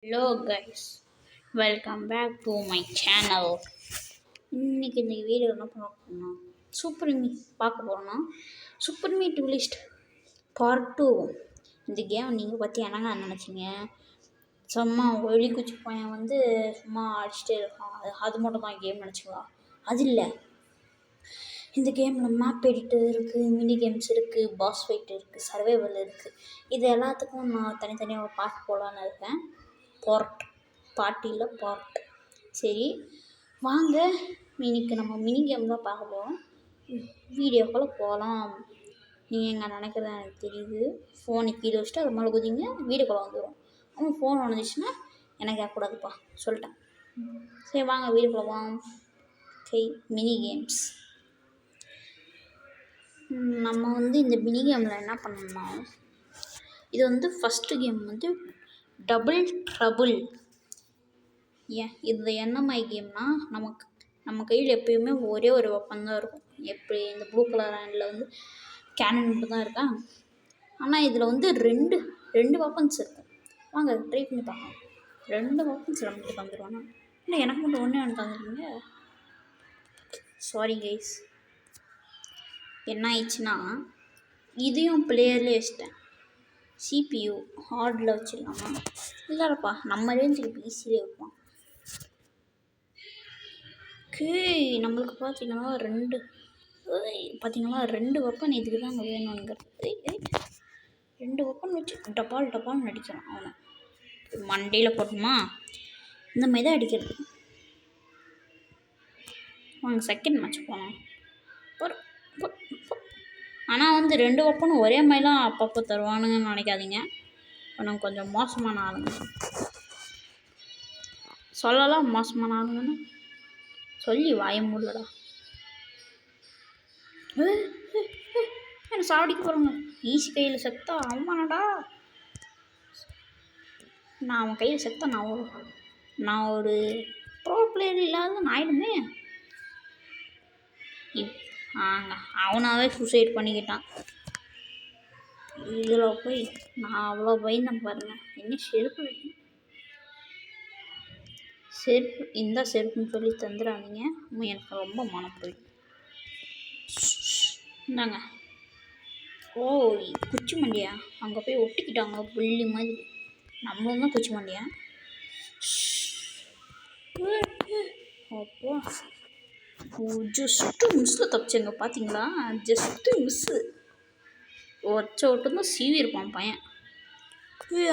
Hello guys, welcome back to my channel. இன்றைக்கி இந்த video என்ன பார்க்கணும்னா சூப்பர் மீட் பார்க்க போகிறோன்னா சூப்பர் மீட் லிஸ்ட் பார்ட் 2. இந்த கேம் நீங்கள் பற்றி என்னங்க நினச்சிங்க? சும்மா ஒளி குச்சி பையன் வந்து சும்மா அடிச்சுட்டே இருக்கான், அது மட்டும் தான் கேம் நினச்சிக்கலாம். அது இல்லை, இந்த கேமில் மேப் எடிட்டர் இருக்குது, மினி கேம்ஸ் இருக்குது, பாஸ் ஃபைட் இருக்குது, சர்வைவல் இருக்குது. இது எல்லாத்துக்கும் நான் தனித்தனியாக பார்ட் போடலான்னு இருக்கேன். பார்ட். சரி வாங்க, இன்னைக்கு நம்ம மினி கேம் தான் பார்க்க போகிறோம். வீடியோக்குள்ளே போகலாம். நீங்கள் எங்கே நினைக்கிறதா எனக்கு தெரியுது. ஃபோனை கீழே வச்சுட்டு அது மேலே குதிங்க, வீடியோக்குள்ளே வந்துடும். அவன் ஃபோன் வந்துச்சுன்னா எனக்கு கேட்கக்கூடாதுப்பா, சொல்லிட்டேன். சரி வாங்க வீடியோக்குள்ளே வாங்க. Okay, mini games. நம்ம வந்து இந்த மினி கேமில் என்ன பண்ணணும்னா, இது வந்து ஃபஸ்ட்டு கேம் வந்து டபுள் ட்ரபுள். இது என்ன மாதிரி கேம்னா, நம்ம கையில் எப்பயுமே ஒரே ஒரு வெப்பன் தான் இருக்கும். எப்படி இந்த ப்ளூ கலர் ஹேண்டில் வந்து கேனன் மட்டும் தான் இருக்கா, ஆனால் இதில் வந்து ரெண்டு வெப்பன்ஸ் இருக்கும். வாங்க ட்ரை பண்ணி பார்க்கலாம். 2 வெப்பன்ஸ் நமக்கு தந்துடுவானா? இல்லை, எனக்கு மட்டும் ஒன்றே ஒன்று தந்துடுவீங்க. Sorry guys. என்ன ஆயிடுச்சுன்னா, இதையும் பிளேயர்லேயே வச்சிட்டேன். CPU ஹார்டில் வச்சிடலாமா? இல்லைப்பா, நம்ம ரேஞ்சுக்கு பிசிலே வைப்போம். ஓகே, நம்மளுக்கு பார்த்தீங்கன்னா ரெண்டு வெப்பன் இதுக்கு தான் வேணுங்கிறது. 2 வெப்பன் வச்சு டபால்னு அடிக்கிறான் அவனை. மண்டையில் போட்டோமா, இந்த மாதிரி தான் அடிக்கிறது. வாங்க செகண்ட் மேட்ச் போகலாம். ஆனால் வந்து 2 வெப்பனும் ஒரே மாதிரிலாம் அப்பப்போ தருவானுங்கன்னு நினைக்காதீங்க. நம்ம கொஞ்சம் மோசமான ஆளுங்க, சொல்லலாம். மோசமான ஆளுங்கன்னு சொல்லி வாய முடியலடா. என்ன சாவடிக்க போகிறோங்க? ஈஸி கையில் செத்தா அவமானடா. நான் அவன் கையில் செத்தா நான் ஒரு ப்ரோ பிளேயர் இல்லாத ஆயிடுமே. அவனாவே சூசைட் பண்ணிக்கிட்டான். இதில் போய் நான் அவ்வளோ பயந்தேன் பாருங்க. என்ன செருப்பு இந்த செருப்புன்னு சொல்லி தந்துடாதீங்க, எனக்கு ரொம்ப மனம் போயிடும். இந்தாங்க. ஓ, குச்சி மண்டியா? அங்கே போய் ஒட்டிக்கிட்டாங்க புள்ளி மாதிரி. நம்மளும் தான் குச்சி மண்டியா? அப்போ ஜஸ்ட்டு மிஸ்ஸில் தப்பிச்சேங்க, பார்த்தீங்களா? Just miss. வச்ச ஓட்டம் தான் சீவி இருப்பான் பையன்.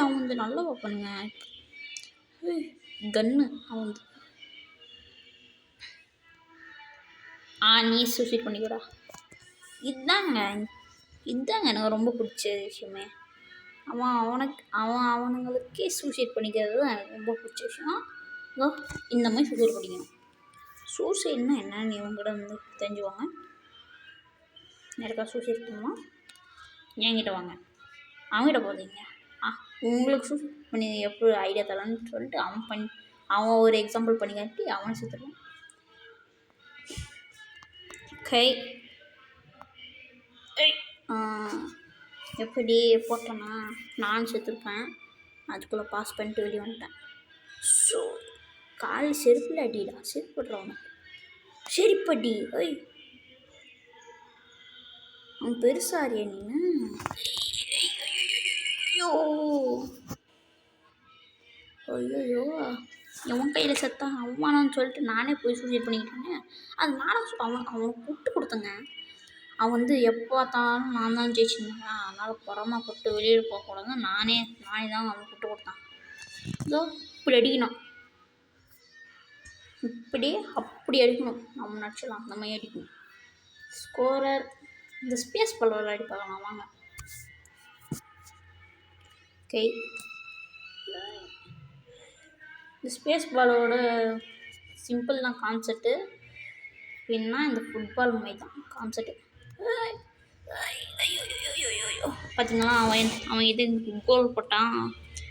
அவன் வந்து நல்லா பார்ப்பானுங்க. கன்னு அவன் நீ சூசைட் பண்ணிக்கூடா. இதுதாங்க எனக்கு ரொம்ப பிடிச்ச விஷயமே. அவனுங்களுக்கே சூசைட் பண்ணிக்கிறது தான் எனக்கு ரொம்ப பிடிச்ச விஷயம். இந்த மாதிரி சூசைட் பண்ணிக்கணும். சூசைட்னா என்னன்னு இவங்ககிட்ட வந்து தெரிஞ்சுவாங்க. யாருக்கா சூசைட் பண்ணுவான், என்கிட்ட வாங்க. அவங்ககிட்ட போகிறீங்க. உங்களுக்கு சூசைட் பண்ணி எப்படி ஐடியா தரலான்னு சொல்லிட்டு அவன் ஒரு எக்ஸாம்பிள் பண்ணி காட்டி அவனை செத்துடுவான். ஓகே, எப்படி போட்டேன்னா நான் செத்துருப்பேன். அதுக்குள்ளே பாஸ் பண்ணிட்டு வெளியே வந்துட்டேன். ஸோ கால் செருப்பில் அடிடா, செருப்படுறவன் செருப்படி. அவன் பெருசாரியா நீ? ஐயோ, எவன் கையில் செத்தான் அவமானம்னு சொல்லிட்டு நானே போய் சூசைட் பண்ணிக்கிட்டேங்க. அது நானும் அவனுக்கு விட்டு கொடுத்தேங்க. அவன் வந்து எப்போ பார்த்தாலும் நான் தான் ஜெயிச்சிருந்தேன். அதனால் பொறாமப்பட்டு வெளியில் போகக்கூடாது. நானே தான் அவனுக்கு விட்டு கொடுத்தான். இதோ இப்படி அடிக்கணும், அப்படி அடிக்கணும். நம்ம நடிச்சலாம், அந்த மாதிரி அடிக்கணும். ஸ்கோரர் இந்த ஸ்பேஸ் பால் விளையாடி பார்க்கலாம் வாங்க. ஓகே, இந்த ஸ்பேஸ் பாலோட சிம்பிள் தான் கான்செப்ட்டு. அப்படின்னா இந்த ஃபுட்பால் மாதிரி தான் கான்செப்ட்டு. பார்த்தீங்களா, அவன் இது கோல் போட்டான்.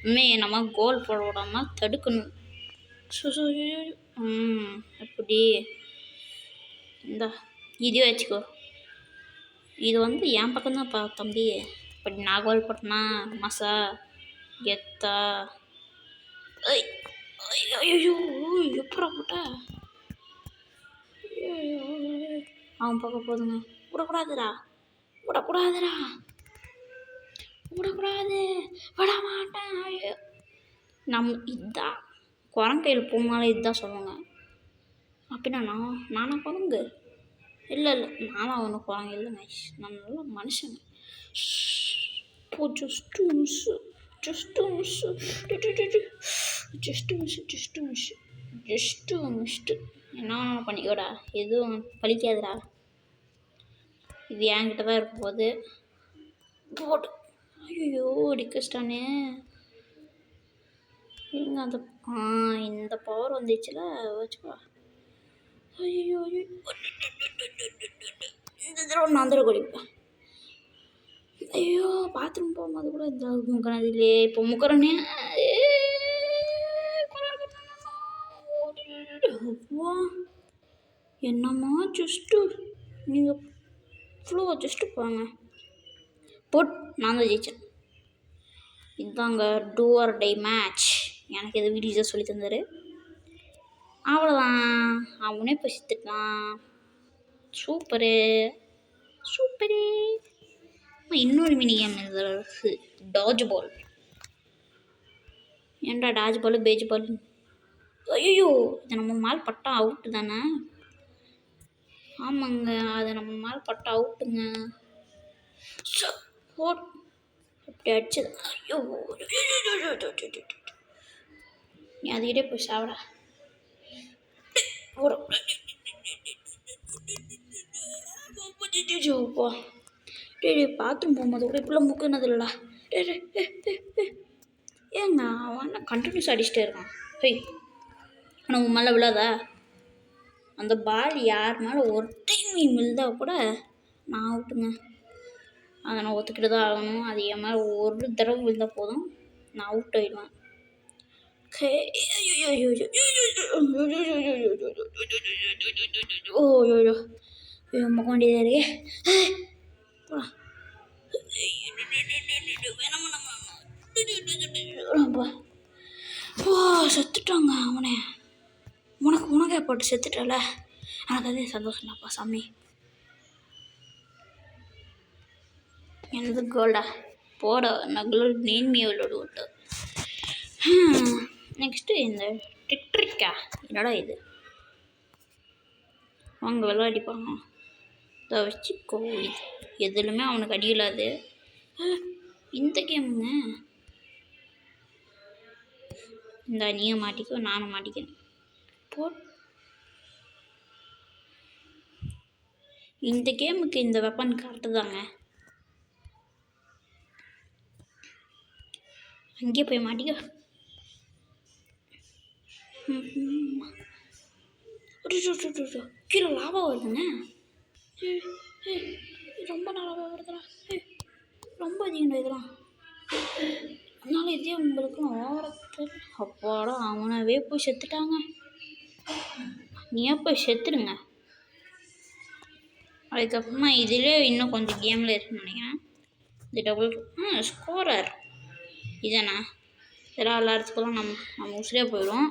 இனிமேல் நம்ம கோல் போட விடாமல் தடுக்கணும். எப்படி இந்த இதே வச்சுக்கோ. இது வந்து என் பக்கம்தான் தம்பி. இப்படி நான் கோல் போட்டேன்னா மசா கெத்தா ஐயோ எப்படா போட்ட அவன் பார்க்க போதுங்க விடக்கூடாதுடா விடக்கூடாதுடா விடக்கூடாது விட மாட்டேன் ஐயோ இதுதான் குரங்கையில் போனாலும் இதுதான் சொல்லுவாங்க அப்படின்னா நானா குரங்கு இல்லை நானும் அவனு குரங்கு இல்லைங்க நான் நல்ல மனுஷங்க போ ஜஸ்ட்டு மிஸ்ட்டு என்ன பண்ணிக்கோடா எதுவும் பழிக்காதுடா இது என்கிட்ட தான் இருக்கும் போது போட்டு ஐயோ ரிக்வெஸ்டானே இல்லைங்க அந்த இந்த பவர் வந்துச்சுல வச்சுக்கோ ஐயோ இந்த தடவை நான் தடவை குடிப்பேன் ஐயோ பாத்ரூம் போகும்போது கூட இந்த முக்கணும் இல்லையே இப்போ முக்கறனே என்னம்மா ஜஸ்ட்டு நீங்கள் இவ்வளோ ஜஸ்ட்டு போங்க நான் தான் ஜெயிச்சேன் இதுதாங்க டூ ஆர் டை மேட்ச் எனக்கு எது வீடியோஸாக சொல்லி தந்தார் அவ்வளோதான் அவனே போய் சித்துட்டான் சூப்பரு இன்னொரு மினி கேம் இருக்குது டாஜ் பால் ஏன்டா டாஜ் பால் பேஜ் பால் ஐயோ இது நம்ம மேல் பட்டா அவுட்டு தானே ஆமாங்க அது நம்ம மேல் பட்டா அவுட்டுங்க அப்படி அடிச்சது ஐயோ நீ அதுக்கிட்டே போய் சாப்பிடா பாத்ரூம் போகும்போது கூட இப்படிலாம் முக்கினது இல்லைடா ஏங்க அவன் கண்டினியூஸ் அடிச்சுட்டே இருக்கான் ஆனால் உன் மேலே விழாதா அந்த பால் யார் மேலே ஒரு டைம் நீ விழுந்தா கூட நான் அவுட்டுங்க அதை நான் ஒத்துக்கிட்டு தான் ஆகணும் அது என் மேலே ஒரு தடவை விழுந்தால் போதும் நான் அவுட் ஆகிடுவேன் முகண்டியதே செத்துட்டாங்க அவனே உனக்கே போட்டு செத்துட்டல எனக்கு அதே சந்தோஷம்ப்பா சாமி எனது கோல்டா போட நகளோட நேர்மையை விளையாடுவோம் நெக்ஸ்ட்டு இந்த ட்ரிக்கா என்னடா இது வாங்க விளையாடிப்பாங்க இதை வச்சுக்கோ எதுலுமே அவனுக்கு அடி இல்லாது இந்த கேமுங்க இந்த நீயும் மாட்டிக்கோ நானும் மாட்டிக்கிறேன் இந்த கேமுக்கு இந்த வெப்பன் கரெக்டு தாங்க அங்கேயே போய் மாட்டிக்கோ கீழே லாபா வருதுங்க ரொம்ப லாபா வருதுடா ரொம்ப அதிகம் இதெல்லாம் அதனால இதே உங்களுக்கு ஓரத்து அப்பாடா அவனவே போய் செத்துட்டாங்க நீயே போய் செத்துடுங்க அதுக்கப்புறமா இதிலே இன்னும் கொஞ்சம் கேமில் இருக்குன்னு நினைக்கிறேன் இது டபுள் ஸ்கோரர் இதாண்ணா இதெல்லாம் விளாட்றதுக்குலாம் நம்ம உசிரியாக போயிடும்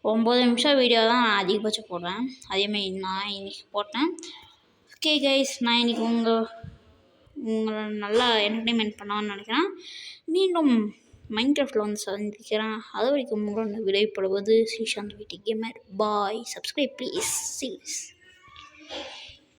9 நிமிஷம் வீடியோ தான் நான் அதிகபட்சம் போடுவேன் அதேமாதிரி நான் இன்றைக்கி போட்டேன் ஓகே கைஸ் நான் இன்றைக்கி உங்களை நல்லா என்டர்டெயின்மெண்ட் பண்ணான்னு நினைக்கிறேன் மீண்டும் மைன்கிராஃப்டில் வந்து சந்திக்கிறேன் அது வரைக்கும் உங்களோட விடைபடுவது ஸ்ரீசாந்த் வீட்டு gamer boy subscribe please cheese